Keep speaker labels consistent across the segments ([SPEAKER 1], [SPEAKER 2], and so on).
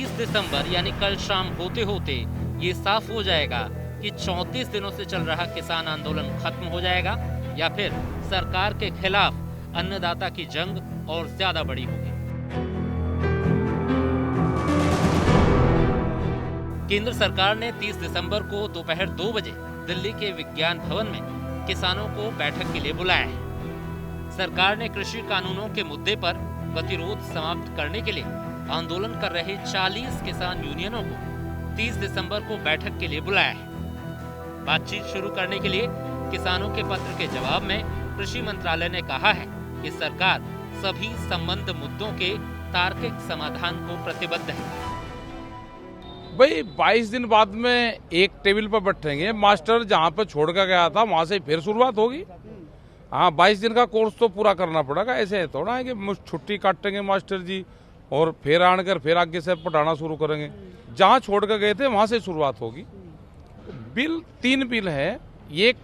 [SPEAKER 1] 30 दिसंबर यानी कल शाम होते होते ये साफ हो जाएगा कि 34 दिनों से चल रहा किसान आंदोलन खत्म हो जाएगा या फिर सरकार के खिलाफ अन्नदाता की जंग और ज्यादा बड़ी होगी। केंद्र सरकार ने 30 दिसंबर को दोपहर 2 बजे दिल्ली के विज्ञान भवन में किसानों को बैठक के लिए बुलाया है। सरकार ने कृषि कानूनों के मुद्दे पर गतिरोध समाप्त करने के लिए आंदोलन कर रहे 40 किसान यूनियनों को 30 दिसंबर को बैठक के लिए बुलाया है। बातचीत शुरू करने के लिए किसानों के पत्र के जवाब में कृषि मंत्रालय ने कहा है कि सरकार सभी संबद्ध मुद्दों के तार्किक समाधान को प्रतिबद्ध है।
[SPEAKER 2] भाई 22 दिन बाद में एक टेबल पर बैठेंगे, मास्टर जहाँ पर छोड़ कर गया था वहां से फिर शुरुआत होगी। हाँ, 22 दिन का कोर्स तो पूरा करना पड़ेगा। ऐसे थोड़ा है कि छुट्टी काटेंगे मास्टर जी और फिर आकर फिर आगे से पढ़ाना शुरू करेंगे। जहाँ छोड़ कर गए थे वहां से शुरुआत होगी। बिल 3 बिल है, एक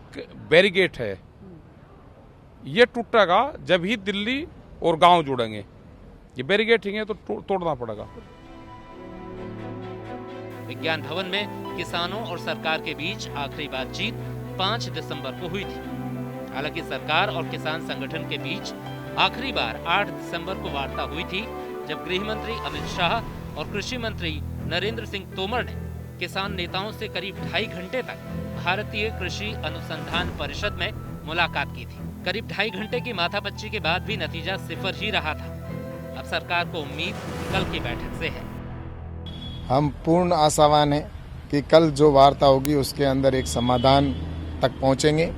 [SPEAKER 2] बैरिगेट है, ये टूटेगा जब ही दिल्ली और गांव जुड़ेंगे। ये बैरिगेट है तो तोड़ना पड़ेगा।
[SPEAKER 1] विज्ञान भवन में किसानों और सरकार के बीच आखिरी बातचीत 5 दिसंबर को हुई थी। हालांकि सरकार और किसान संगठन के बीच आखिरी बार 8 दिसंबर को वार्ता हुई थी, जब गृह मंत्री अमित शाह और कृषि मंत्री नरेंद्र सिंह तोमर ने किसान नेताओं से करीब 2.5 घंटे तक भारतीय कृषि अनुसंधान परिषद में मुलाकात की थी। करीब 2.5 घंटे की माथापच्ची के बाद भी नतीजा 0 ही रहा था। अब सरकार को उम्मीद कल की बैठक से है।
[SPEAKER 3] हम पूर्ण आशावान हैं कि कल जो वार्ता होगी उसके अंदर एक समाधान तक पहुंचेंगे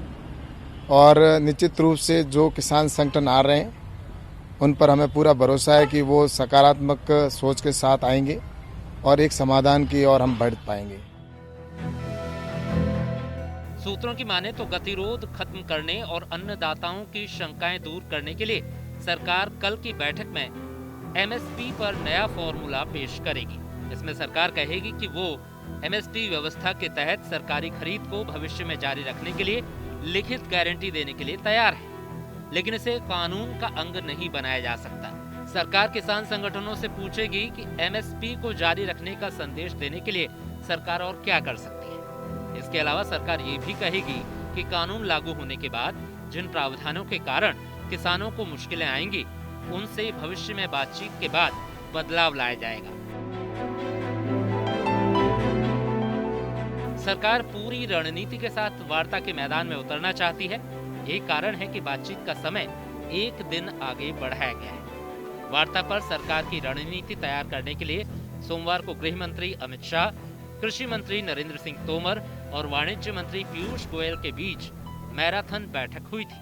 [SPEAKER 3] और निश्चित रूप से जो किसान संगठन आ रहे हैं उन पर हमें पूरा भरोसा है कि वो सकारात्मक सोच के साथ आएंगे और एक समाधान की ओर हम बढ़ पाएंगे।
[SPEAKER 1] सूत्रों की माने तो गतिरोध खत्म करने और अन्नदाताओं की शंकाएं दूर करने के लिए सरकार कल की बैठक में एमएसपी पर नया फॉर्मूला पेश करेगी। इसमें सरकार कहेगी कि वो एमएसपी व्यवस्था के तहत सरकारी खरीद को भविष्य में जारी रखने के लिए लिखित गारंटी देने के लिए तैयार है, लेकिन इसे कानून का अंग नहीं बनाया जा सकता। सरकार किसान संगठनों से पूछेगी कि एमएसपी को जारी रखने का संदेश देने के लिए सरकार और क्या कर सकती है। इसके अलावा सरकार ये भी कहेगी कि कानून लागू होने के बाद जिन प्रावधानों के कारण किसानों को मुश्किलें आएंगी, उनसे भविष्य में बातचीत के बाद बदलाव लाया जाएगा। सरकार पूरी रणनीति के साथ वार्ता के मैदान में उतरना चाहती है। एक कारण है कि बातचीत का समय 1 दिन आगे बढ़ाया गया है। वार्ता पर सरकार की रणनीति तैयार करने के लिए सोमवार को गृह मंत्री अमित शाह, कृषि मंत्री नरेंद्र सिंह तोमर और वाणिज्य मंत्री पीयूष गोयल के बीच मैराथन बैठक हुई थी।